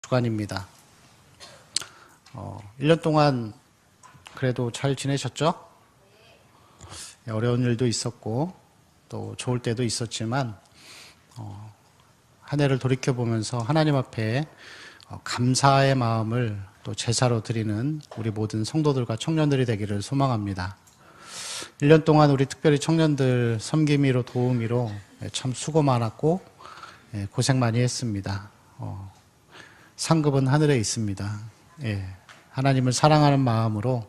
주간입니다. 1년 동안 그래도 잘 지내셨죠? 어려운 일도 있었고 또 좋을 때도 있었지만 한 해를 돌이켜보면서 하나님 앞에 감사의 마음을 또 제사로 드리는 우리 모든 성도들과 청년들이 되기를 소망합니다. 1년 동안 우리 특별히 청년들 섬김이로 도우미로 참 수고 많았고 고생 많이 했습니다. 상급은 하늘에 있습니다. 하나님을 사랑하는 마음으로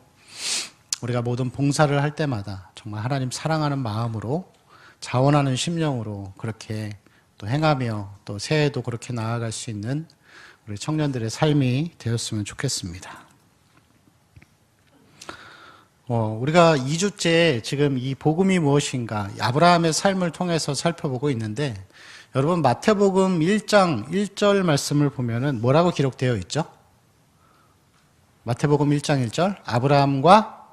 우리가 모든 봉사를 할 때마다 정말 하나님 사랑하는 마음으로 자원하는 심령으로 그렇게 또 행하며 또 새해에도 그렇게 나아갈 수 있는 우리 청년들의 삶이 되었으면 좋겠습니다. 우리가 2주째 지금 이 복음이 무엇인가 아브라함의 삶을 통해서 살펴보고 있는데 여러분 마태복음 1장 1절 말씀을 보면은 뭐라고 기록되어 있죠? 마태복음 1장 1절 아브라함과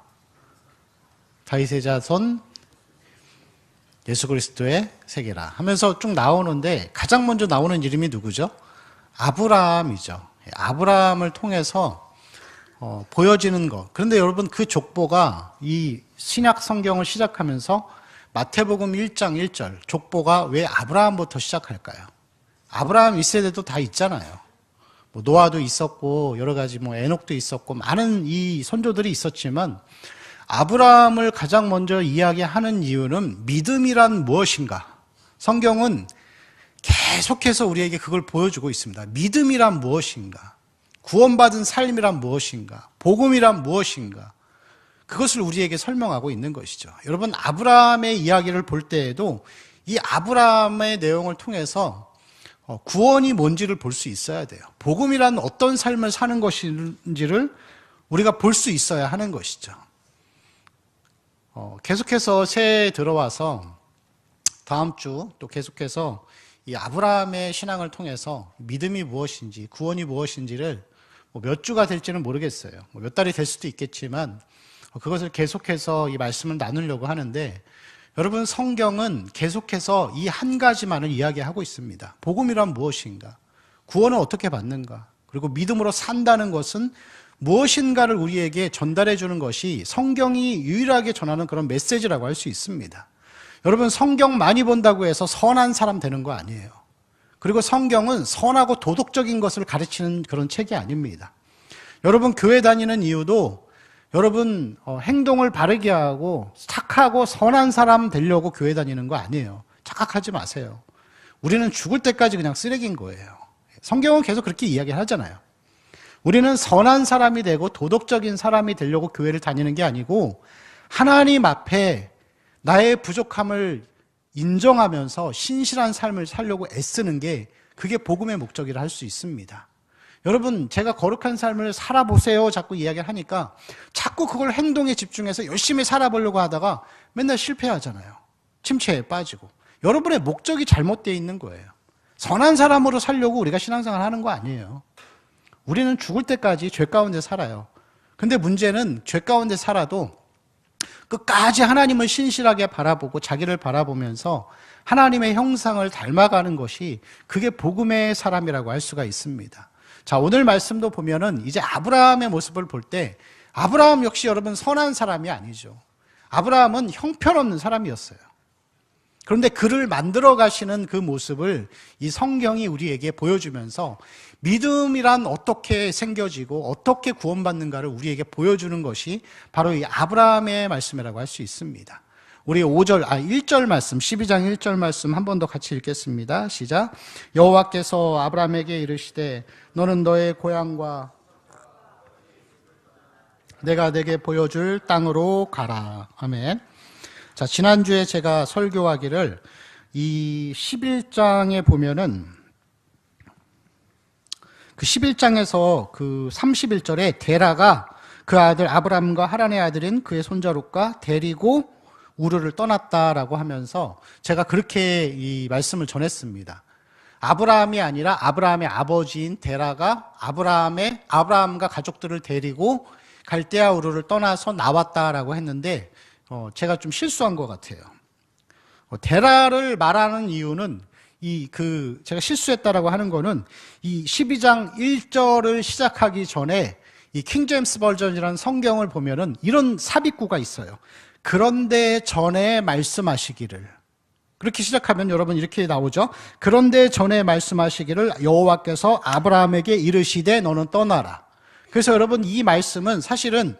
다윗의 자손 예수 그리스도의 세계라 하면서 쭉 나오는데 가장 먼저 나오는 이름이 누구죠? 아브라함이죠. 아브라함을 통해서 보여지는 것. 그런데 여러분 그 족보가 이 신약 성경을 시작하면서 마태복음 1장 1절 족보가 왜 아브라함부터 시작할까요? 아브라함 1세대도 다 있잖아요. 노아도 있었고 여러 가지 에녹도 있었고 많은 이 선조들이 있었지만 아브라함을 가장 먼저 이야기하는 이유는 믿음이란 무엇인가? 성경은 계속해서 우리에게 그걸 보여주고 있습니다. 믿음이란 무엇인가? 구원받은 삶이란 무엇인가? 복음이란 무엇인가? 그것을 우리에게 설명하고 있는 것이죠. 여러분 아브라함의 이야기를 볼 때에도 이 아브라함의 내용을 통해서 구원이 뭔지를 볼 수 있어야 돼요. 복음이란 어떤 삶을 사는 것인지를 우리가 볼 수 있어야 하는 것이죠. 계속해서 새해에 들어와서 다음 주 또 계속해서 이 아브라함의 신앙을 통해서 믿음이 무엇인지 구원이 무엇인지를 몇 주가 될지는 모르겠어요. 몇 달이 될 수도 있겠지만 그것을 계속해서 이 말씀을 나누려고 하는데 여러분 성경은 계속해서 이 한 가지만을 이야기하고 있습니다. 복음이란 무엇인가? 구원은 어떻게 받는가? 그리고 믿음으로 산다는 것은 무엇인가를 우리에게 전달해 주는 것이 성경이 유일하게 전하는 그런 메시지라고 할 수 있습니다. 여러분 성경 많이 본다고 해서 선한 사람 되는 거 아니에요. 그리고 성경은 선하고 도덕적인 것을 가르치는 그런 책이 아닙니다. 여러분 교회 다니는 이유도 여러분 행동을 바르게 하고 착하고 선한 사람 되려고 교회 다니는 거 아니에요. 착각하지 마세요. 우리는 죽을 때까지 그냥 쓰레기인 거예요. 성경은 계속 그렇게 이야기하잖아요. 우리는 선한 사람이 되고 도덕적인 사람이 되려고 교회를 다니는 게 아니고 하나님 앞에 나의 부족함을 인정하면서 신실한 삶을 살려고 애쓰는 게 그게 복음의 목적이라 할 수 있습니다. 여러분 제가 거룩한 삶을 살아보세요 자꾸 이야기를 하니까 자꾸 그걸 행동에 집중해서 열심히 살아보려고 하다가 맨날 실패하잖아요. 침체에 빠지고. 여러분의 목적이 잘못되어 있는 거예요. 선한 사람으로 살려고 우리가 신앙생활 하는 거 아니에요. 우리는 죽을 때까지 죄 가운데 살아요. 근데 문제는 죄 가운데 살아도 끝까지 하나님을 신실하게 바라보고 자기를 바라보면서 하나님의 형상을 닮아가는 것이 그게 복음의 사람이라고 할 수가 있습니다. 자, 오늘 말씀도 보면은 이제 아브라함의 모습을 볼 때 아브라함 역시 여러분 선한 사람이 아니죠. 아브라함은 형편없는 사람이었어요. 그런데 그를 만들어 가시는 그 모습을 이 성경이 우리에게 보여주면서 믿음이란 어떻게 생겨지고 어떻게 구원받는가를 우리에게 보여주는 것이 바로 이 아브라함의 말씀이라고 할 수 있습니다. 우리 1절 말씀, 12장 1절 말씀 한 번 더 같이 읽겠습니다. 시작. 여호와께서 아브라함에게 이르시되 너는 너의 고향과 내가 내게 보여줄 땅으로 가라. 아멘. 자, 지난주에 제가 설교하기를 이 11장에 보면은 그 11장에서 그 31절에 데라가 그 아들 아브람과 하란의 아들인 그의 손자 롯과 데리고 우르를 떠났다라고 하면서 제가 그렇게 이 말씀을 전했습니다. 아브라함이 아니라 아브라함의 아버지인 데라가 아브라함과 가족들을 데리고 갈대아 우르를 떠나서 나왔다라고 했는데 제가 좀 실수한 것 같아요. 데라를 말하는 이유는 제가 실수했다라고 하는 거는 이 12장 1절을 시작하기 전에 이 킹제임스 버전이라는 성경을 보면은 이런 삽입구가 있어요. 그런데 전에 말씀하시기를. 그렇게 시작하면 여러분 이렇게 나오죠. 그런데 전에 말씀하시기를 여호와께서 아브라함에게 이르시되 너는 떠나라. 그래서 여러분 이 말씀은 사실은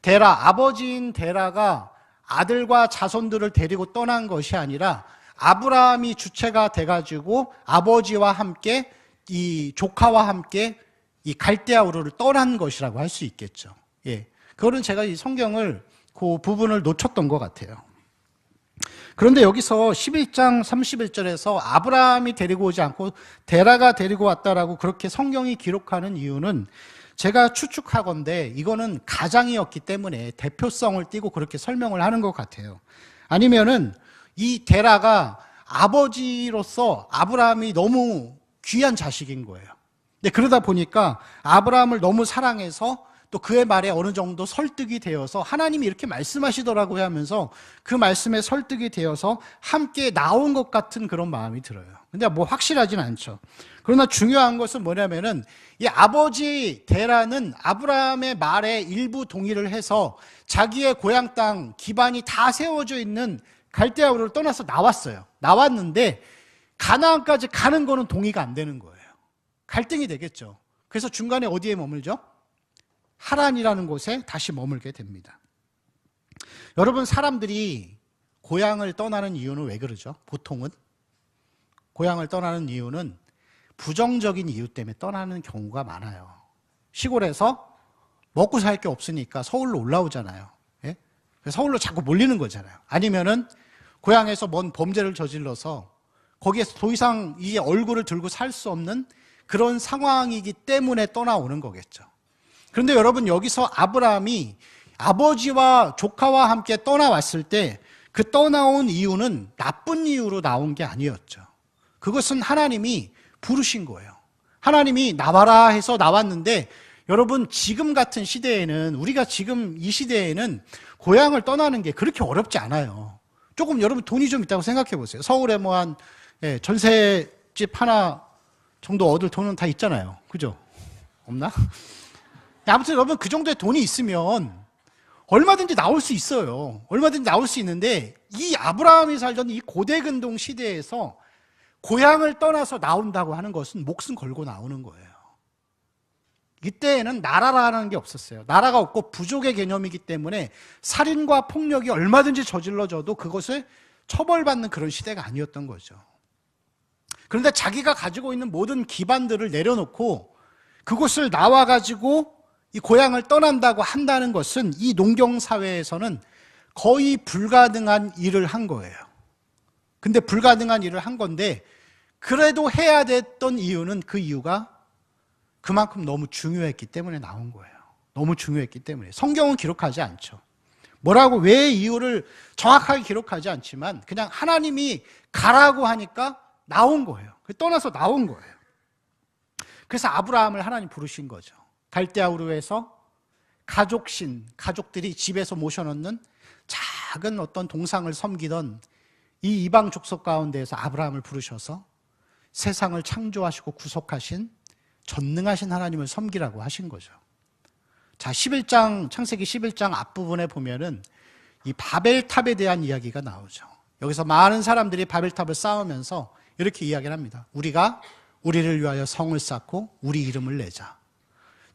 아버지인 데라가 아들과 자손들을 데리고 떠난 것이 아니라 아브라함이 주체가 돼가지고 아버지와 함께 이 조카와 함께 이 갈대아 우르를 떠난 것이라고 할 수 있겠죠. 예. 그거는 제가 이 성경을 그 부분을 놓쳤던 것 같아요. 그런데 여기서 11장 31절에서 아브라함이 데리고 오지 않고 데라가 데리고 왔다라고 그렇게 성경이 기록하는 이유는 제가 추측하건대 이거는 가장이었기 때문에 대표성을 띠고 그렇게 설명을 하는 것 같아요. 아니면은 이 데라가 아버지로서 아브라함이 너무 귀한 자식인 거예요. 근데 그러다 보니까 아브라함을 너무 사랑해서 또 그의 말에 어느 정도 설득이 되어서 하나님이 이렇게 말씀하시더라고요 하면서 그 말씀에 설득이 되어서 함께 나온 것 같은 그런 마음이 들어요. 근데 뭐 확실하진 않죠. 그러나 중요한 것은 뭐냐면은 이 아버지 데라는 아브라함의 말에 일부 동의를 해서 자기의 고향 땅 기반이 다 세워져 있는 갈대아 우르를 떠나서 나왔어요. 나왔는데 가나안까지 가는 거는 동의가 안 되는 거예요. 갈등이 되겠죠. 그래서 중간에 어디에 머물죠? 하란이라는 곳에 다시 머물게 됩니다. 여러분, 사람들이 고향을 떠나는 이유는 왜 그러죠? 보통은 고향을 떠나는 이유는 부정적인 이유 때문에 떠나는 경우가 많아요. 시골에서 먹고 살 게 없으니까 서울로 올라오잖아요. 예? 서울로 자꾸 몰리는 거잖아요. 아니면은 고향에서 뭔 범죄를 저질러서 거기에서 더 이상 이 얼굴을 들고 살 수 없는 그런 상황이기 때문에 떠나오는 거겠죠. 그런데 여러분, 여기서 아브라함이 아버지와 조카와 함께 떠나왔을 때 그 떠나온 이유는 나쁜 이유로 나온 게 아니었죠. 그것은 하나님이 부르신 거예요. 하나님이 나와라 해서 나왔는데, 여러분, 지금 같은 시대에는, 우리가 지금 이 시대에는 고향을 떠나는 게 그렇게 어렵지 않아요. 조금 여러분 돈이 좀 있다고 생각해 보세요. 서울에 뭐 한 전세집 하나 정도 얻을 돈은 다 있잖아요. 그죠? 없나? 아무튼 여러분, 그 정도의 돈이 있으면 얼마든지 나올 수 있어요. 얼마든지 나올 수 있는데, 이 아브라함이 살던 이 고대근동 시대에서 고향을 떠나서 나온다고 하는 것은 목숨 걸고 나오는 거예요. 이때에는 나라라는 게 없었어요. 나라가 없고 부족의 개념이기 때문에 살인과 폭력이 얼마든지 저질러져도 그것을 처벌받는 그런 시대가 아니었던 거죠. 그런데 자기가 가지고 있는 모든 기반들을 내려놓고 그곳을 나와가지고 이 고향을 떠난다고 한다는 것은 이 농경사회에서는 거의 불가능한 일을 한 거예요. 근데 불가능한 일을 한 건데, 그래도 해야 됐던 이유는 그 이유가 그만큼 너무 중요했기 때문에 나온 거예요. 너무 중요했기 때문에. 성경은 기록하지 않죠. 뭐라고, 왜 이유를 정확하게 기록하지 않지만 그냥 하나님이 가라고 하니까 나온 거예요. 떠나서 나온 거예요. 그래서 아브라함을 하나님 부르신 거죠. 갈대아 우르에서 가족들이 집에서 모셔놓는 작은 어떤 동상을 섬기던 이 이방 족속 가운데에서 아브라함을 부르셔서 세상을 창조하시고 구속하신 전능하신 하나님을 섬기라고 하신 거죠. 자, 창세기 11장 앞부분에 보면은 이 바벨탑에 대한 이야기가 나오죠. 여기서 많은 사람들이 바벨탑을 쌓으면서 이렇게 이야기를 합니다. 우리가 우리를 위하여 성을 쌓고 우리 이름을 내자.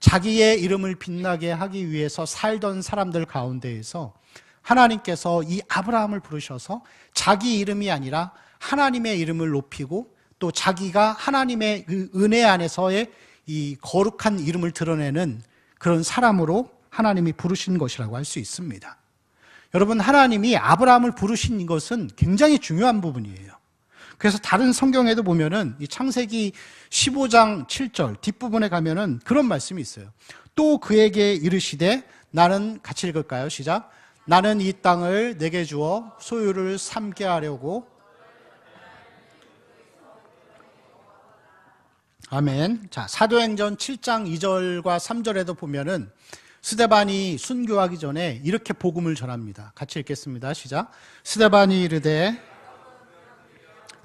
자기의 이름을 빛나게 하기 위해서 살던 사람들 가운데에서 하나님께서 이 아브라함을 부르셔서 자기 이름이 아니라 하나님의 이름을 높이고 또 자기가 하나님의 그 은혜 안에서의 이 거룩한 이름을 드러내는 그런 사람으로 하나님이 부르신 것이라고 할 수 있습니다. 여러분, 하나님이 아브라함을 부르신 것은 굉장히 중요한 부분이에요. 그래서 다른 성경에도 보면은 이 창세기 15장 7절 뒷부분에 가면은 그런 말씀이 있어요. 또 그에게 이르시되, 나는 같이 읽을까요? 시작. 나는 이 땅을 내게 주어 소유를 삼게 하려고. 아멘. 자, 사도행전 7장 2절과 3절에도 보면은 스데반이 순교하기 전에 이렇게 복음을 전합니다. 같이 읽겠습니다. 시작. 스데반이 이르되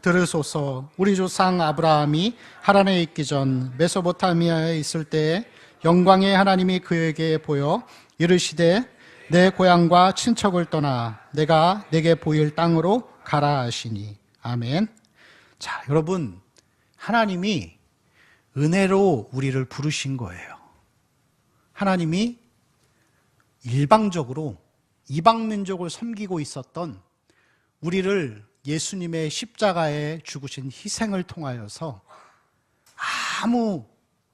들으소서. 우리 조상 아브라함이 하란에 있기 전 메소포타미아에 있을 때에 영광의 하나님이 그에게 보여 이르시되 내 고향과 친척을 떠나 내가 내게 보일 땅으로 가라 하시니. 아멘. 자, 여러분, 하나님이 은혜로 우리를 부르신 거예요. 하나님이 일방적으로 이방 민족을 섬기고 있었던 우리를 예수님의 십자가에 죽으신 희생을 통하여서 아무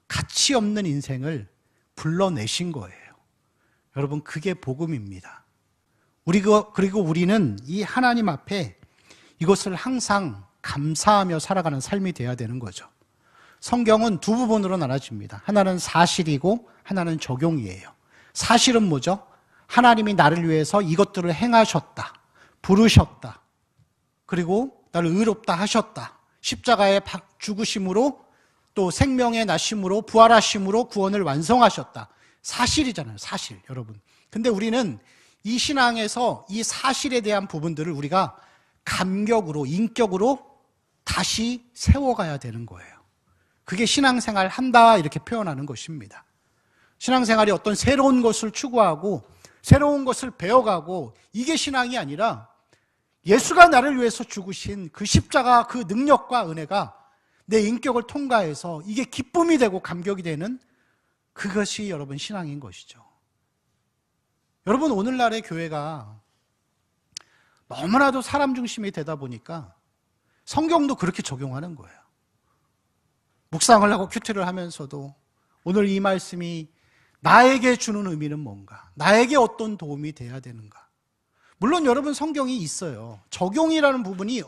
가치 없는 인생을 불러내신 거예요. 여러분, 그게 복음입니다. 그리고 우리는 이 하나님 앞에 이것을 항상 감사하며 살아가는 삶이 되어야 되는 거죠. 성경은 두 부분으로 나눠집니다. 하나는 사실이고 하나는 적용이에요. 사실은 뭐죠? 하나님이 나를 위해서 이것들을 행하셨다, 부르셨다, 그리고 나를 의롭다 하셨다, 십자가에 죽으심으로 또 생명의 나심으로 부활하심으로 구원을 완성하셨다. 사실이잖아요, 사실. 여러분, 근데 우리는 이 신앙에서 이 사실에 대한 부분들을 우리가 감격으로, 인격으로 다시 세워가야 되는 거예요. 그게 신앙생활 한다 이렇게 표현하는 것입니다. 신앙생활이 어떤 새로운 것을 추구하고 새로운 것을 배워가고 이게 신앙이 아니라 예수가 나를 위해서 죽으신 그 십자가, 그 능력과 은혜가 내 인격을 통과해서 이게 기쁨이 되고 감격이 되는 그것이 여러분 신앙인 것이죠. 여러분, 오늘날의 교회가 너무나도 사람 중심이 되다 보니까 성경도 그렇게 적용하는 거예요. 묵상을 하고 큐티를 하면서도 오늘 이 말씀이 나에게 주는 의미는 뭔가? 나에게 어떤 도움이 돼야 되는가? 물론 여러분, 성경이 있어요. 적용이라는 부분이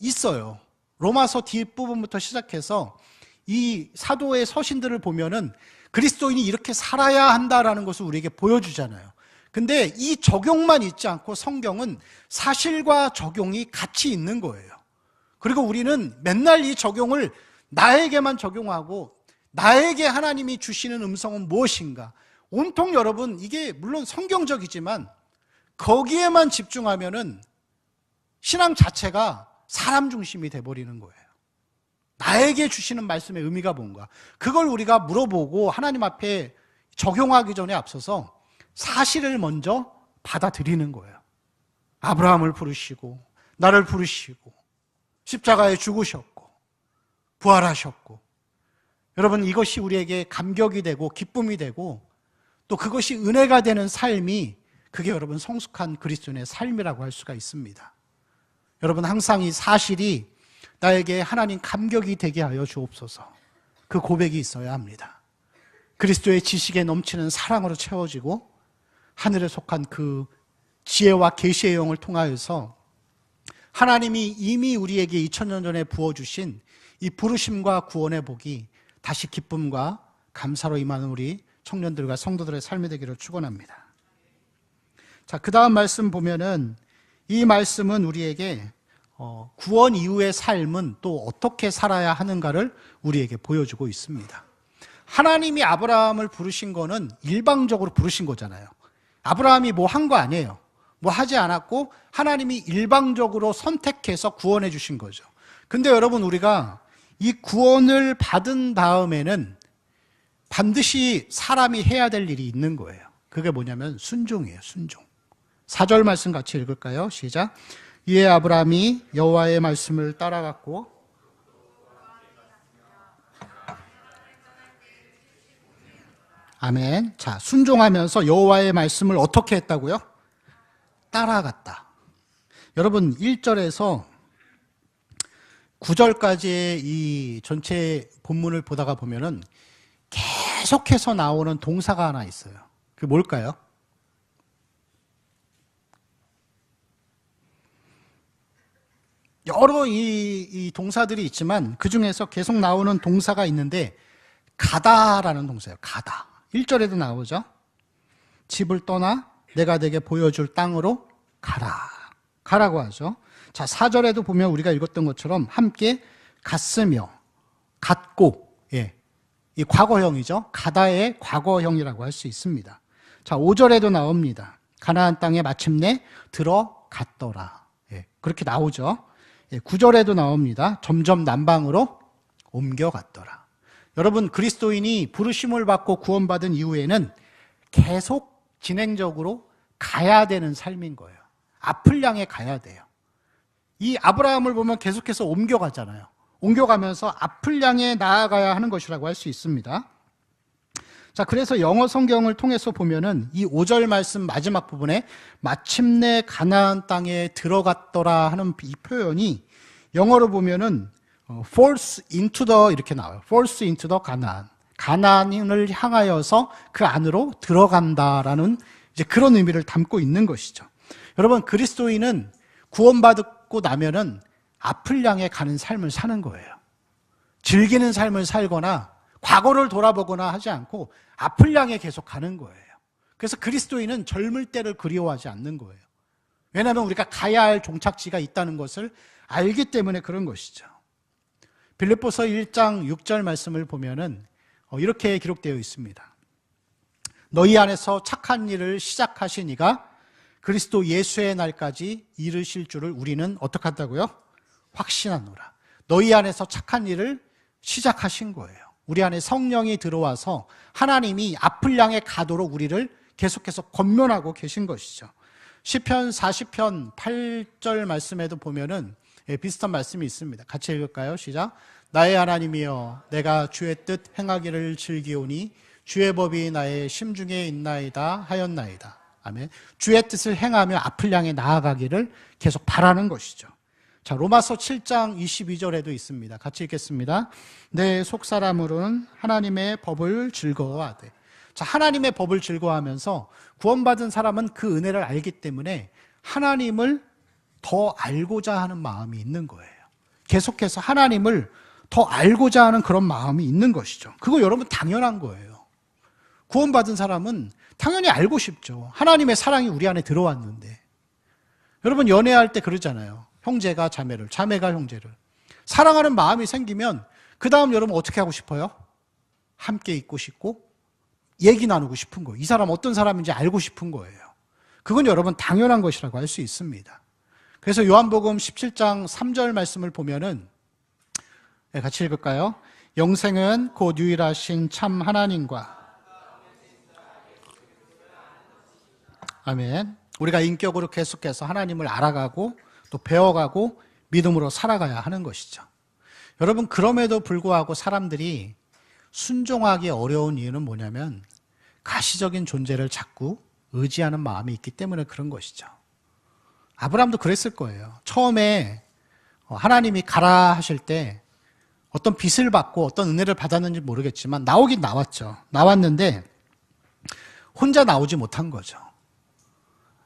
있어요. 로마서 뒷부분부터 시작해서 이 사도의 서신들을 보면은 그리스도인이 이렇게 살아야 한다라는 것을 우리에게 보여주잖아요. 근데 이 적용만 있지 않고 성경은 사실과 적용이 같이 있는 거예요. 그리고 우리는 맨날 이 적용을 나에게만 적용하고 나에게 하나님이 주시는 음성은 무엇인가? 온통 여러분, 이게 물론 성경적이지만 거기에만 집중하면은 신앙 자체가 사람 중심이 돼버리는 거예요. 나에게 주시는 말씀의 의미가 뭔가? 그걸 우리가 물어보고 하나님 앞에 적용하기 전에 앞서서 사실을 먼저 받아들이는 거예요. 아브라함을 부르시고 나를 부르시고 십자가에 죽으셨고 부활하셨고, 여러분, 이것이 우리에게 감격이 되고 기쁨이 되고 또 그것이 은혜가 되는 삶이, 그게 여러분 성숙한 그리스도인의 삶이라고 할 수가 있습니다. 여러분, 항상 이 사실이 나에게 하나님 감격이 되게 하여 주옵소서. 그 고백이 있어야 합니다. 그리스도의 지식에 넘치는 사랑으로 채워지고 하늘에 속한 그 지혜와 계시의 영을 통하여서 하나님이 이미 우리에게 2000년 전에 부어주신 이 부르심과 구원의 복이 다시 기쁨과 감사로 임하는 우리 청년들과 성도들의 삶이 되기를 축원합니다. 자, 그 다음 말씀 보면은 이 말씀은 우리에게 구원 이후의 삶은 또 어떻게 살아야 하는가를 우리에게 보여주고 있습니다. 하나님이 아브라함을 부르신 거는 일방적으로 부르신 거잖아요. 아브라함이 뭐 한 거 아니에요. 뭐 하지 않았고 하나님이 일방적으로 선택해서 구원해 주신 거죠. 근데 여러분, 우리가 이 구원을 받은 다음에는 반드시 사람이 해야 될 일이 있는 거예요. 그게 뭐냐면 순종이에요, 순종. 4절 말씀 같이 읽을까요? 시작. 이에 아브라함이 여호와의 말씀을 따라갔고 아멘. 자, 순종하면서 여호와의 말씀을 어떻게 했다고요? 따라갔다. 여러분, 1절에서 9절까지의 이 전체 본문을 보다가 보면은 계속해서 나오는 동사가 하나 있어요. 그게 뭘까요? 여러 이 동사들이 있지만 그 중에서 계속 나오는 동사가 있는데 가다라는 동사예요. 가다. 1절에도 나오죠. 집을 떠나 내가 내게 보여줄 땅으로 가라. 가라고 하죠. 자, 4절에도 보면 우리가 읽었던 것처럼 함께 갔으며 갔고, 예, 이 과거형이죠. 가다의 과거형이라고 할 수 있습니다. 자, 5절에도 나옵니다. 가나안 땅에 마침내 들어갔더라. 예, 그렇게 나오죠. 9절에도 나옵니다. 점점 남방으로 옮겨갔더라. 여러분, 그리스도인이 부르심을 받고 구원받은 이후에는 계속 진행적으로 가야 되는 삶인 거예요. 앞을 향해 가야 돼요. 이 아브라함을 보면 계속해서 옮겨가잖아요. 옮겨가면서 앞을 향해 나아가야 하는 것이라고 할 수 있습니다. 자, 그래서 영어 성경을 통해서 보면은 이 5절 말씀 마지막 부분에 마침내 가나안 땅에 들어갔더라 하는 이 표현이 영어로 보면은 force into the 이렇게 나와요. force into the 가나안. 가나안을 향하여서 그 안으로 들어간다라는 이제 그런 의미를 담고 있는 것이죠. 여러분, 그리스도인은 구원받고 나면은 앞을 향해 가는 삶을 사는 거예요. 즐기는 삶을 살거나 과거를 돌아보거나 하지 않고 앞을 향해 계속 가는 거예요. 그래서 그리스도인은 젊을 때를 그리워하지 않는 거예요. 왜냐하면 우리가 가야 할 종착지가 있다는 것을 알기 때문에 그런 것이죠. 빌립보서 1장 6절 말씀을 보면은 이렇게 기록되어 있습니다. 너희 안에서 착한 일을 시작하신 이가 그리스도 예수의 날까지 이르실 줄을 우리는 어떻게 한다고요? 확신하노라. 너희 안에서 착한 일을 시작하신 거예요. 우리 안에 성령이 들어와서 하나님이 앞을 향해 가도록 우리를 계속해서 권면하고 계신 것이죠. 시편 40편 8절 말씀에도 보면은 비슷한 말씀이 있습니다. 같이 읽을까요? 시작. 나의 하나님이여, 내가 주의 뜻 행하기를 즐기오니 주의 법이 나의 심중에 있나이다 하였나이다. 아멘. 주의 뜻을 행하며 앞을 향해 나아가기를 계속 바라는 것이죠. 자, 로마서 7장 22절에도 있습니다. 같이 읽겠습니다. 내 속사람으로는 하나님의 법을 즐거워하되. 자, 하나님의 법을 즐거워하면서 구원받은 사람은 그 은혜를 알기 때문에 하나님을 더 알고자 하는 마음이 있는 거예요. 계속해서 하나님을 더 알고자 하는 그런 마음이 있는 것이죠. 그거 여러분 당연한 거예요. 구원받은 사람은 당연히 알고 싶죠. 하나님의 사랑이 우리 안에 들어왔는데. 여러분 연애할 때 그러잖아요. 형제가 자매를, 자매가 형제를. 사랑하는 마음이 생기면 그 다음 여러분 어떻게 하고 싶어요? 함께 있고 싶고 얘기 나누고 싶은 거예요. 이 사람 어떤 사람인지 알고 싶은 거예요. 그건 여러분 당연한 것이라고 할 수 있습니다. 그래서 요한복음 17장 3절 말씀을 보면은 같이 읽을까요? 영생은 곧 유일하신 참 하나님과 아멘. 우리가 인격으로 계속해서 하나님을 알아가고 또 배워가고 믿음으로 살아가야 하는 것이죠. 여러분, 그럼에도 불구하고 사람들이 순종하기 어려운 이유는 뭐냐면 가시적인 존재를 자꾸 의지하는 마음이 있기 때문에 그런 것이죠. 아브라함도 그랬을 거예요. 처음에 하나님이 가라 하실 때 어떤 빚을 받고 어떤 은혜를 받았는지 모르겠지만 나오긴 나왔죠. 나왔는데 혼자 나오지 못한 거죠.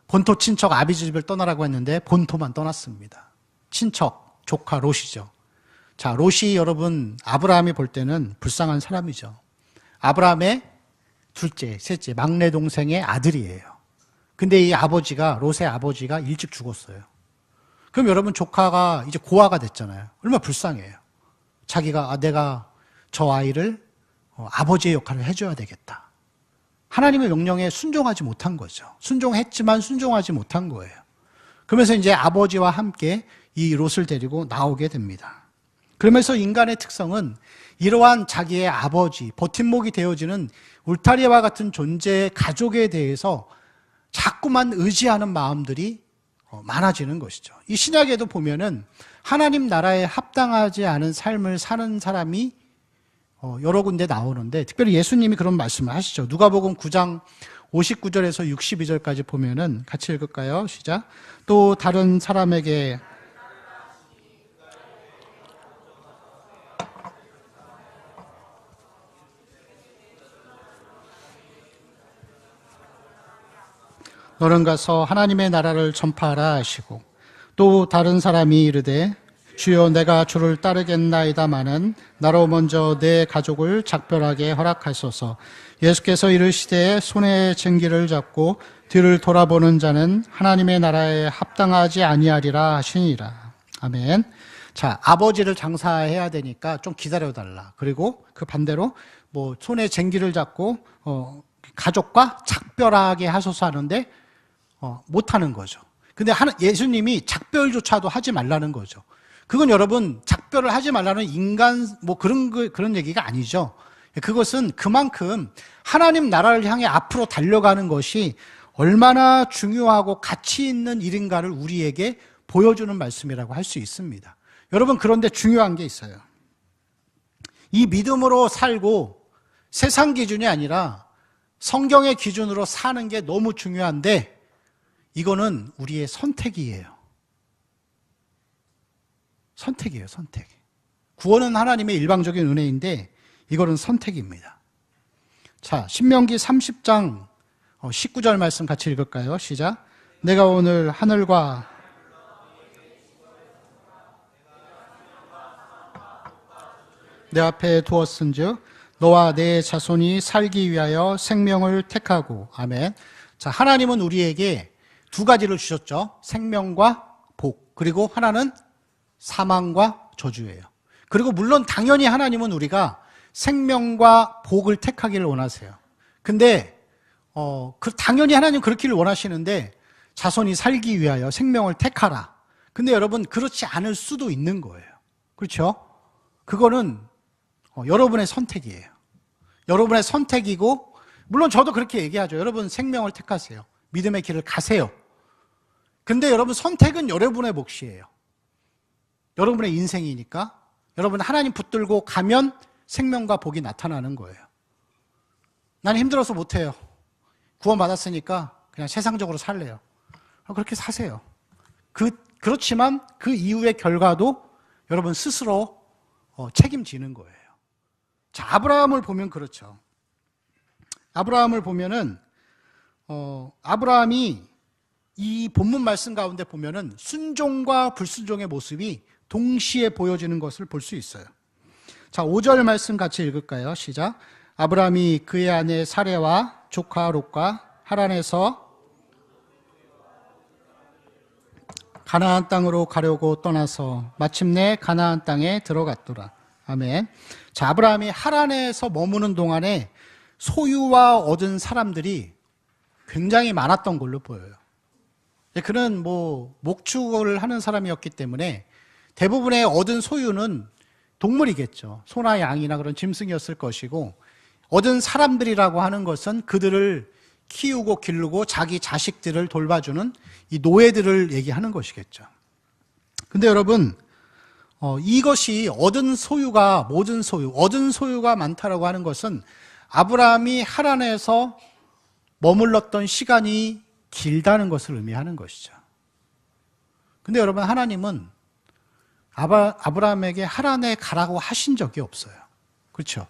본토 친척 아비지 집을 떠나라고 했는데 본토만 떠났습니다. 친척, 조카 롯이죠. 자, 롯이 여러분 아브라함이 볼 때는 불쌍한 사람이죠. 아브라함의 둘째, 셋째, 막내 동생의 아들이에요. 근데 이 아버지가, 롯의 아버지가 일찍 죽었어요. 그럼 여러분 조카가 이제 고아가 됐잖아요. 얼마나 불쌍해요. 자기가 내가 저 아이를 아버지의 역할을 해줘야 되겠다. 하나님의 명령에 순종하지 못한 거죠. 순종했지만 순종하지 못한 거예요. 그러면서 이제 아버지와 함께 이 롯을 데리고 나오게 됩니다. 그러면서 인간의 특성은 이러한 자기의 아버지, 버팀목이 되어지는 울타리와 같은 존재의 가족에 대해서 자꾸만 의지하는 마음들이 많아지는 것이죠. 이 신약에도 보면은 하나님 나라에 합당하지 않은 삶을 사는 사람이 여러 군데 나오는데 특별히 예수님이 그런 말씀을 하시죠. 누가복음 9장 59절에서 62절까지 보면은 같이 읽을까요? 시작. 또 다른 사람에게 너는 가서 하나님의 나라를 전파하라 하시고 또 다른 사람이 이르되 주여 내가 주를 따르겠나이다마는 나로 먼저 내 가족을 작별하게 허락하소서. 예수께서 이르시되 손에 쟁기를 잡고 뒤를 돌아보는 자는 하나님의 나라에 합당하지 아니하리라 하시니라. 아멘. 자, 아버지를 장사해야 되니까 좀 기다려달라. 그리고 그 반대로 뭐 손에 쟁기를 잡고 가족과 작별하게 하소서 하는데 못하는 거죠. 근데 예수님이 작별조차도 하지 말라는 거죠. 그건 여러분 작별을 하지 말라는 인간 뭐 그런 얘기가 아니죠. 그것은 그만큼 하나님 나라를 향해 앞으로 달려가는 것이 얼마나 중요하고 가치 있는 일인가를 우리에게 보여주는 말씀이라고 할 수 있습니다. 여러분, 그런데 중요한 게 있어요. 이 믿음으로 살고 세상 기준이 아니라 성경의 기준으로 사는 게 너무 중요한데 이거는 우리의 선택이에요. 선택이에요, 선택. 구원은 하나님의 일방적인 은혜인데 이거는 선택입니다. 자, 신명기 30장 19절 말씀 같이 읽을까요? 시작. 내가 오늘 하늘과 내 앞에 두었은즉 너와 내 자손이 살기 위하여 생명을 택하고. 아멘. 자, 하나님은 우리에게 두 가지를 주셨죠. 생명과 복. 그리고 하나는 사망과 저주예요. 그리고 물론 당연히 하나님은 우리가 생명과 복을 택하기를 원하세요. 근데 당연히 하나님 그렇기를 원하시는데 자손이 살기 위하여 생명을 택하라. 근데 여러분, 그렇지 않을 수도 있는 거예요. 그렇죠? 그거는 여러분의 선택이에요. 여러분의 선택이고, 물론 저도 그렇게 얘기하죠. 여러분 생명을 택하세요. 믿음의 길을 가세요. 근데 여러분, 선택은 여러분의 몫이에요. 여러분의 인생이니까 여러분 하나님 붙들고 가면 생명과 복이 나타나는 거예요. 나는 힘들어서 못해요. 구원받았으니까 그냥 세상적으로 살래요. 그렇게 사세요. 그렇지만 그 이후의 결과도 여러분 스스로 책임지는 거예요. 자, 아브라함을 보면 그렇죠. 아브라함을 보면은 아브라함이 이 본문 말씀 가운데 보면은 순종과 불순종의 모습이 동시에 보여지는 것을 볼 수 있어요. 자, 5절 말씀 같이 읽을까요? 시작. 아브라함이 그의 아내 사레와 조카 롯과 하란에서 가나안 땅으로 가려고 떠나서 마침내 가나안 땅에 들어갔더라. 아멘. 자, 아브라함이 하란에서 머무는 동안에 소유와 얻은 사람들이 굉장히 많았던 걸로 보여요. 그는 목축을 하는 사람이었기 때문에 대부분의 얻은 소유는 동물이겠죠. 소나 양이나 그런 짐승이었을 것이고, 얻은 사람들이라고 하는 것은 그들을 키우고 기르고 자기 자식들을 돌봐주는 이 노예들을 얘기하는 것이겠죠. 근데 여러분, 이것이 얻은 소유가 많다라고 하는 것은 아브라함이 하란에서 머물렀던 시간이 길다는 것을 의미하는 것이죠. 근데 여러분, 하나님은 아브라함에게 하란에 가라고 하신 적이 없어요. 그렇죠?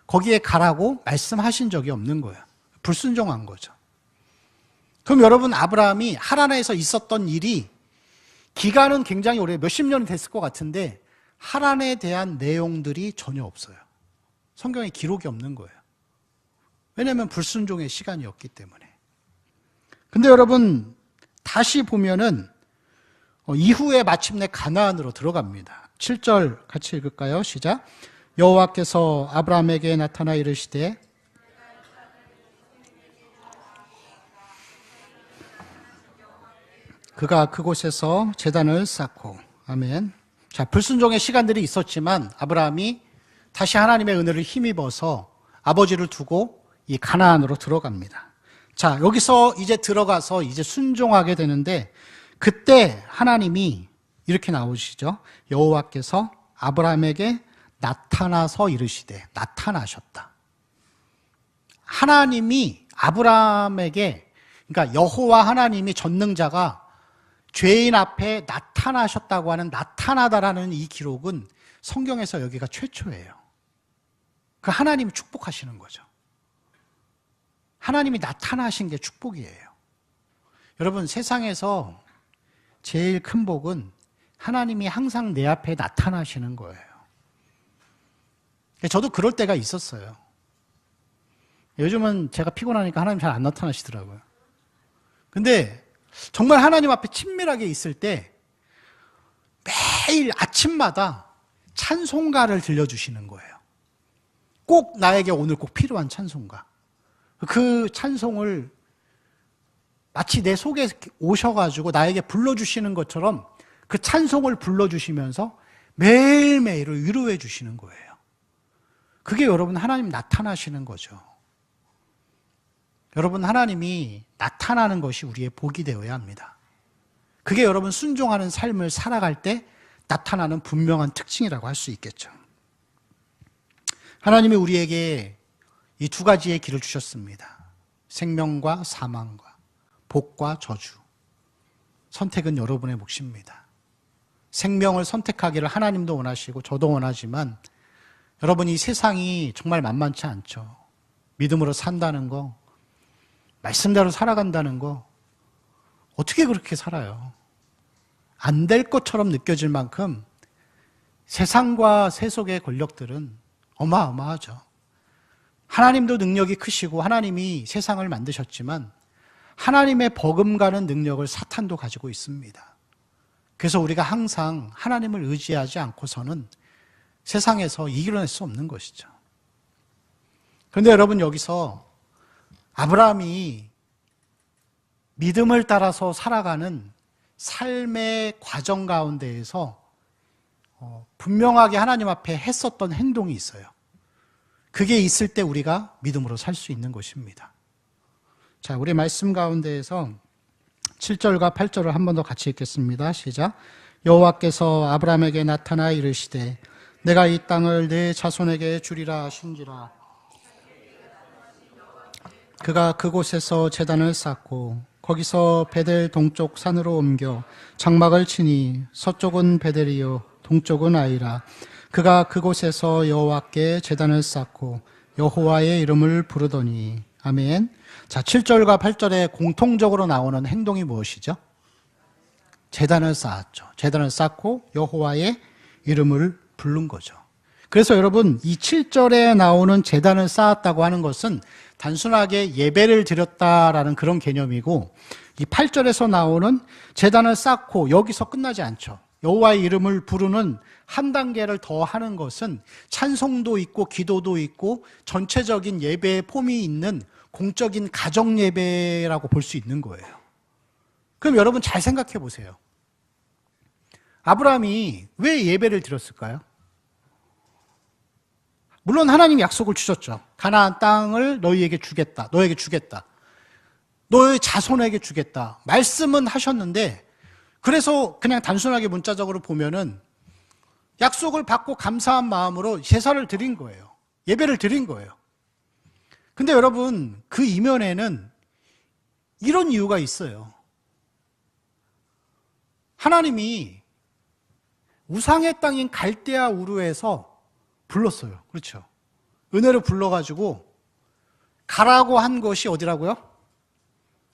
거기에 가라고 말씀하신 적이 없는 거예요. 불순종한 거죠. 그럼 여러분, 아브라함이 하란에서 있었던 일이 기간은 굉장히 오래, 몇십 년이 됐을 것 같은데 하란에 대한 내용들이 전혀 없어요. 성경에 기록이 없는 거예요. 왜냐하면 불순종의 시간이었기 때문에. 근데 여러분, 다시 보면은 이후에 마침내 가나안으로 들어갑니다. 7절 같이 읽을까요? 시작. 여호와께서 아브라함에게 나타나 이르시되 그가 그곳에서 제단을 쌓고. 아멘. 자, 불순종의 시간들이 있었지만 아브라함이 다시 하나님의 은혜를 힘입어서 아버지를 두고 이 가나안으로 들어갑니다. 자, 여기서 이제 들어가서 이제 순종하게 되는데, 그때 하나님이 이렇게 나오시죠. 여호와께서 아브라함에게 나타나서 이르시되. 나타나셨다. 하나님이 아브라함에게, 그러니까 여호와 하나님이 전능자가 죄인 앞에 나타나셨다고 하는, 나타나다라는 이 기록은 성경에서 여기가 최초예요. 그 하나님이 축복하시는 거죠. 하나님이 나타나신 게 축복이에요. 여러분, 세상에서 제일 큰 복은 하나님이 항상 내 앞에 나타나시는 거예요. 저도 그럴 때가 있었어요. 요즘은 제가 피곤하니까 하나님 잘 안 나타나시더라고요. 근데 정말 하나님 앞에 친밀하게 있을 때 매일 아침마다 찬송가를 들려주시는 거예요. 꼭 나에게 오늘 꼭 필요한 찬송가. 그 찬송을 마치 내 속에 오셔가지고 나에게 불러주시는 것처럼 그 찬송을 불러주시면서 매일매일을 위로해 주시는 거예요. 그게 여러분 하나님 나타나시는 거죠. 여러분 하나님이 나타나는 것이 우리의 복이 되어야 합니다. 그게 여러분 순종하는 삶을 살아갈 때 나타나는 분명한 특징이라고 할 수 있겠죠. 하나님이 우리에게 이 두 가지의 길을 주셨습니다. 생명과 사망과 복과 저주. 선택은 여러분의 몫입니다. 생명을 선택하기를 하나님도 원하시고 저도 원하지만 여러분 이 세상이 정말 만만치 않죠. 믿음으로 산다는 거, 말씀대로 살아간다는 거 어떻게 그렇게 살아요? 안 될 것처럼 느껴질 만큼 세상과 세속의 권력들은 어마어마하죠. 하나님도 능력이 크시고 하나님이 세상을 만드셨지만 하나님의 버금가는 능력을 사탄도 가지고 있습니다. 그래서 우리가 항상 하나님을 의지하지 않고서는 세상에서 이겨낼 수 없는 것이죠. 그런데 여러분 여기서 아브라함이 믿음을 따라서 살아가는 삶의 과정 가운데에서 분명하게 하나님 앞에 했었던 행동이 있어요. 그게 있을 때 우리가 믿음으로 살 수 있는 것입니다. 자, 우리 말씀 가운데에서 7절과 8절을 한 번 더 같이 읽겠습니다. 시작. 여호와께서 아브라함에게 나타나 이르시되 내가 이 땅을 네 자손에게 주리라 하신지라. 그가 그곳에서 제단을 쌓고 거기서 베델 동쪽 산으로 옮겨 장막을 치니 서쪽은 베델이요 동쪽은 아이라. 그가 그곳에서 여호와께 제단을 쌓고 여호와의 이름을 부르더니. 아멘. 자, 7절과 8절에 공통적으로 나오는 행동이 무엇이죠? 제단을 쌓았죠. 제단을 쌓고 여호와의 이름을 부른 거죠. 그래서 여러분 이 7절에 나오는 제단을 쌓았다고 하는 것은 단순하게 예배를 드렸다라는 그런 개념이고, 이 8절에서 나오는 제단을 쌓고 여기서 끝나지 않죠. 여호와의 이름을 부르는 한 단계를 더 하는 것은 찬송도 있고 기도도 있고 전체적인 예배의 폼이 있는 공적인 가정 예배라고 볼 수 있는 거예요. 그럼 여러분 잘 생각해 보세요. 아브라함이 왜 예배를 드렸을까요? 물론 하나님 약속을 주셨죠. 가나안 땅을 너희에게 주겠다. 너에게 주겠다. 너의 자손에게 주겠다. 말씀은 하셨는데, 그래서 그냥 단순하게 문자적으로 보면은 약속을 받고 감사한 마음으로 제사를 드린 거예요. 예배를 드린 거예요. 근데 여러분 그 이면에는 이런 이유가 있어요. 하나님이 우상의 땅인 갈대아 우르에서 불렀어요. 그렇죠? 은혜로 불러가지고 가라고 한 것이 어디라고요?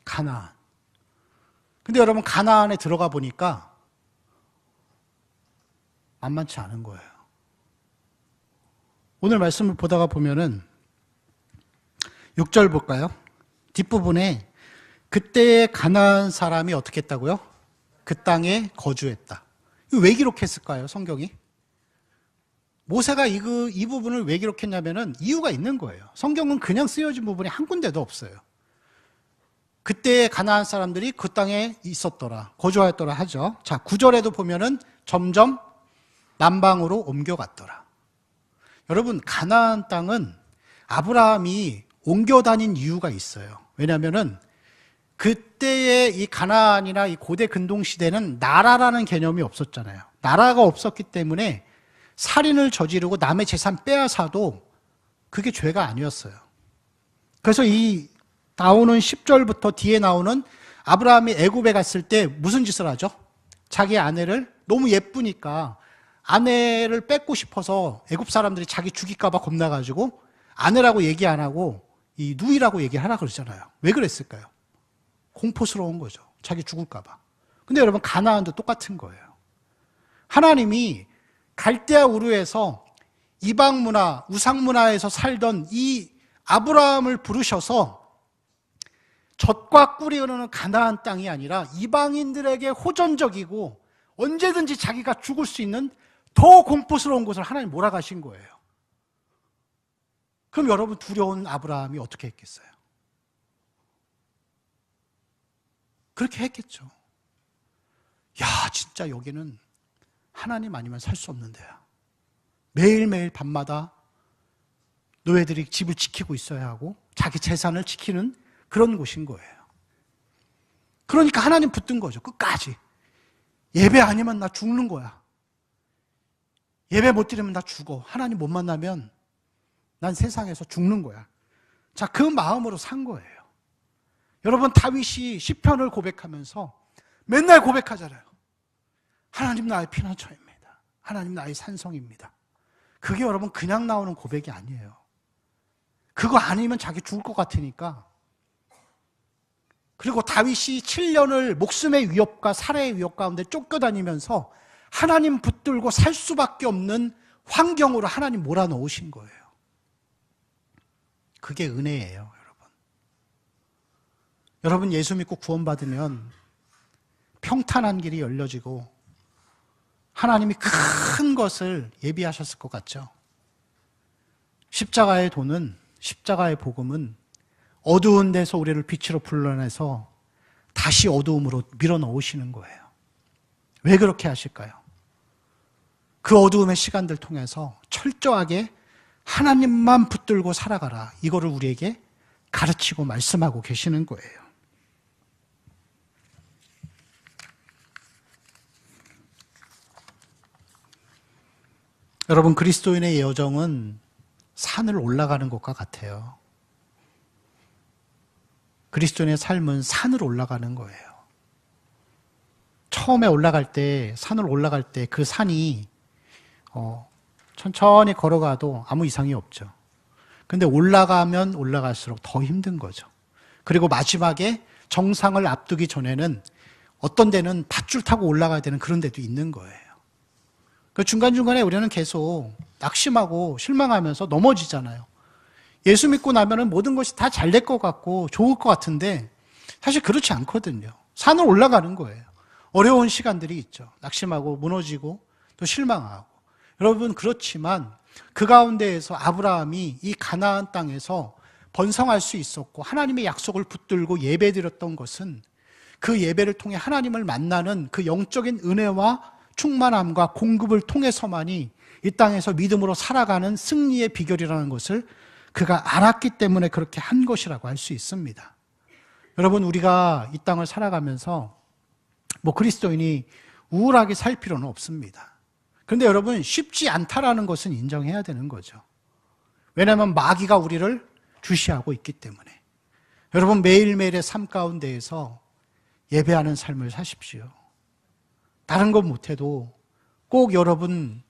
가나안. 근데 여러분 가나안에 들어가 보니까 만만치 않은 거예요. 오늘 말씀을 보다가 보면은 6절 볼까요? 뒷부분에 그때의 가나안 사람이 어떻게 했다고요? 그 땅에 거주했다. 이거 왜 기록했을까요? 성경이? 모세가 이 부분을 왜 기록했냐면은 이유가 있는 거예요. 성경은 그냥 쓰여진 부분이 한 군데도 없어요. 그때의 가나안 사람들이 그 땅에 있었더라, 거주하였더라 하죠. 자, 9절에도 보면은 점점 남방으로 옮겨갔더라. 여러분, 가나안 땅은 아브라함이 옮겨 다닌 이유가 있어요. 왜냐하면은 그때의 이 가나안이나 이 고대 근동 시대는 나라라는 개념이 없었잖아요. 나라가 없었기 때문에 살인을 저지르고 남의 재산 빼앗아도 그게 죄가 아니었어요. 그래서 이 나오는 10절부터 뒤에 나오는 아브라함이 애굽에 갔을 때 무슨 짓을 하죠? 자기 아내를 너무 예쁘니까 아내를 뺏고 싶어서 애굽 사람들이 자기 죽일까 봐 겁나가지고 아내라고 얘기 안 하고 이 누이라고 얘기하라 그러잖아요. 왜 그랬을까요? 공포스러운 거죠. 자기 죽을까 봐. 근데 여러분 가나안도 똑같은 거예요. 하나님이 갈대아 우르에서 이방 문화, 우상 문화에서 살던 이 아브라함을 부르셔서 젖과 꿀이 흐르는 가나안 땅이 아니라 이방인들에게 호전적이고 언제든지 자기가 죽을 수 있는 더 공포스러운 곳을 하나님 몰아가신 거예요. 그럼 여러분 두려운 아브라함이 어떻게 했겠어요? 그렇게 했겠죠. 야, 진짜 여기는 하나님 아니면 살 수 없는 데야. 매일매일 밤마다 노예들이 집을 지키고 있어야 하고 자기 재산을 지키는 그런 곳인 거예요. 그러니까 하나님 붙든 거죠. 끝까지. 예배 아니면 나 죽는 거야. 예배 못 드리면 나 죽어. 하나님 못 만나면 난 세상에서 죽는 거야. 자, 그 마음으로 산 거예요. 여러분, 다윗이 시편을 고백하면서 맨날 고백하잖아요. 하나님 나의 피난처입니다. 하나님 나의 산성입니다. 그게 여러분 그냥 나오는 고백이 아니에요. 그거 아니면 자기 죽을 것 같으니까. 그리고 다윗이 7년을 목숨의 위협과 살해의 위협 가운데 쫓겨다니면서 하나님 붙들고 살 수밖에 없는 환경으로 하나님 몰아넣으신 거예요. 그게 은혜예요, 여러분. 여러분, 예수 믿고 구원받으면 평탄한 길이 열려지고 하나님이 큰 것을 예비하셨을 것 같죠? 십자가의 도는, 십자가의 복음은 어두운 데서 우리를 빛으로 불러내서 다시 어두움으로 밀어넣으시는 거예요. 왜 그렇게 하실까요? 그 어두움의 시간들 통해서 철저하게 하나님만 붙들고 살아가라. 이거를 우리에게 가르치고 말씀하고 계시는 거예요. 여러분, 그리스도인의 여정은 산을 올라가는 것과 같아요. 그리스도인의 삶은 산을 올라가는 거예요. 처음에 올라갈 때, 산을 올라갈 때 그 산이 천천히 걸어가도 아무 이상이 없죠. 근데 올라가면 올라갈수록 더 힘든 거죠. 그리고 마지막에 정상을 앞두기 전에는 어떤 데는 밧줄 타고 올라가야 되는 그런 데도 있는 거예요. 그 중간중간에 우리는 계속 낙심하고 실망하면서 넘어지잖아요. 예수 믿고 나면은 모든 것이 다 잘 될 것 같고 좋을 것 같은데 사실 그렇지 않거든요. 산을 올라가는 거예요. 어려운 시간들이 있죠. 낙심하고 무너지고 또 실망하고. 여러분, 그렇지만 그 가운데에서 아브라함이 이 가나안 땅에서 번성할 수 있었고 하나님의 약속을 붙들고 예배드렸던 것은 그 예배를 통해 하나님을 만나는 그 영적인 은혜와 충만함과 공급을 통해서만이 이 땅에서 믿음으로 살아가는 승리의 비결이라는 것을 그가 알았기 때문에 그렇게 한 것이라고 할 수 있습니다. 여러분, 우리가 이 땅을 살아가면서 그리스도인이 우울하게 살 필요는 없습니다. 그런데 여러분, 쉽지 않다라는 것은 인정해야 되는 거죠. 왜냐하면 마귀가 우리를 주시하고 있기 때문에. 여러분, 매일매일의 삶 가운데에서 예배하는 삶을 사십시오. 다른 것 못해도 꼭 여러분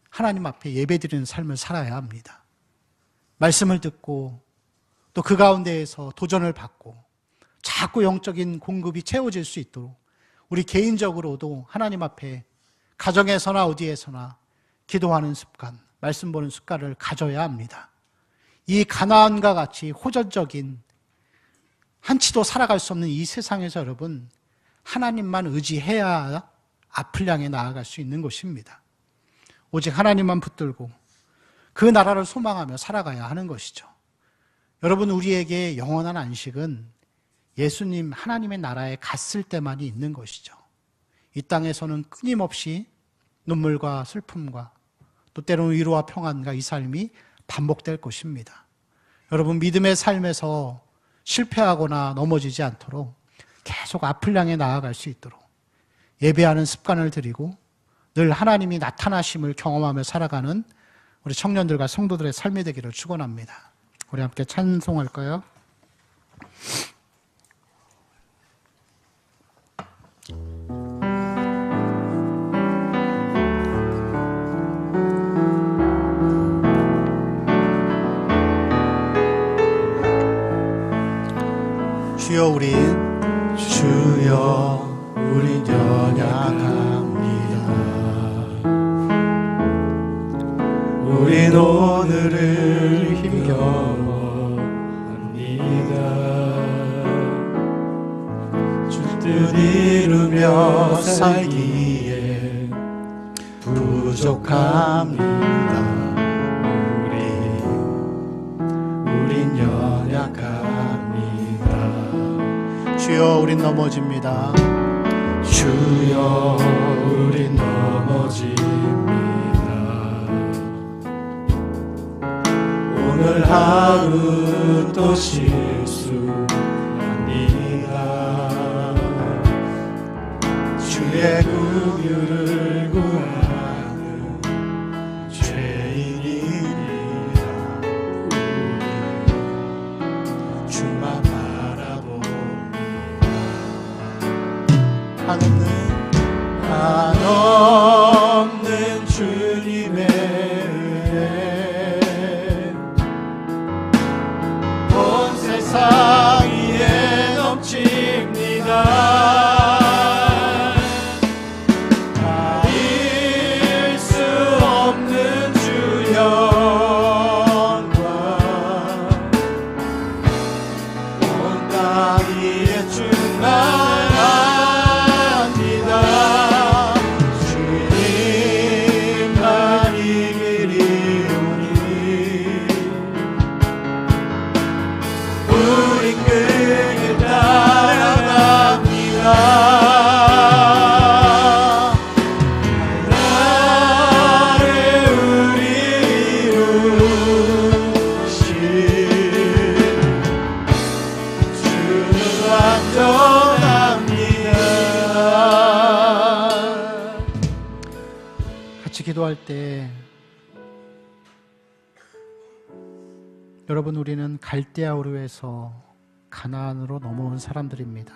하나님 앞에 예배드리는 삶을 살아야 합니다. 말씀을 듣고 또 그 가운데에서 도전을 받고 자꾸 영적인 공급이 채워질 수 있도록 우리 개인적으로도 하나님 앞에 가정에서나 어디에서나 기도하는 습관, 말씀 보는 습관을 가져야 합니다. 이 가나안과 같이 호전적인 한치도 살아갈 수 없는 이 세상에서 여러분 하나님만 의지해야 앞을 향해 나아갈 수 있는 것입니다. 오직 하나님만 붙들고 그 나라를 소망하며 살아가야 하는 것이죠. 여러분, 우리에게 영원한 안식은 예수님 하나님의 나라에 갔을 때만이 있는 것이죠. 이 땅에서는 끊임없이 눈물과 슬픔과 또 때로는 위로와 평안과 이 삶이 반복될 것입니다. 여러분, 믿음의 삶에서 실패하거나 넘어지지 않도록 계속 앞을 향해 나아갈 수 있도록 예배하는 습관을 들이고 늘 하나님이 나타나심을 경험하며 살아가는 우리 청년들과 성도들의 삶이 되기를 축원합니다. 우리 함께 찬송할까요? 주여 우린 연약합니다. 우린 오늘을 힘겨워합니다. 줄 뜻 이루며 살기에 부족합니다. 우린 연약합니다. 주여 우린 넘어집니다. 주여 우리 넘어집니다. 오늘 하루 또 실수합니다. 주의 긍휼을 구하는 죄인이라 우리 주만 바라봅니다. 한없는 주님의 은혜 온 세상 위에 넘칩니다. 가릴 수 없는 주 영광 온 땅 위에 충만합니다. 주님만 이기리오니 우린 그길 따라갑니다. 나를 우리 이루신 주는 완전합니다. 같이 기도할 때 여러분, 우리는 갈대아우르에서 가나안으로 넘어온 사람들입니다.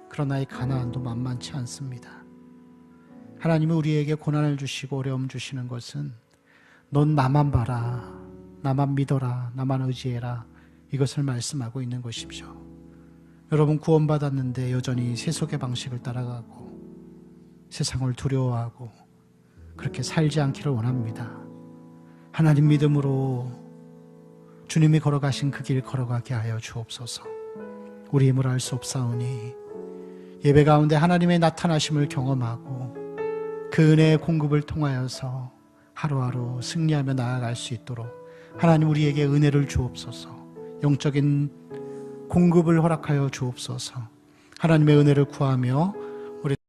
그러나 이 가나안도 만만치 않습니다. 하나님이 우리에게 고난을 주시고 어려움 주시는 것은 넌 나만 봐라, 나만 믿어라, 나만 의지해라, 이것을 말씀하고 있는 것이죠. 여러분, 구원받았는데 여전히 세속의 방식을 따라가고 세상을 두려워하고 그렇게 살지 않기를 원합니다. 하나님 믿음으로 주님이 걸어가신 그 길 걸어가게 하여 주옵소서. 우리 힘을 알 수 없사오니 예배 가운데 하나님의 나타나심을 경험하고 그 은혜의 공급을 통하여서 하루하루 승리하며 나아갈 수 있도록 하나님 우리에게 은혜를 주옵소서. 영적인 공급을 허락하여 주옵소서. 하나님의 은혜를 구하며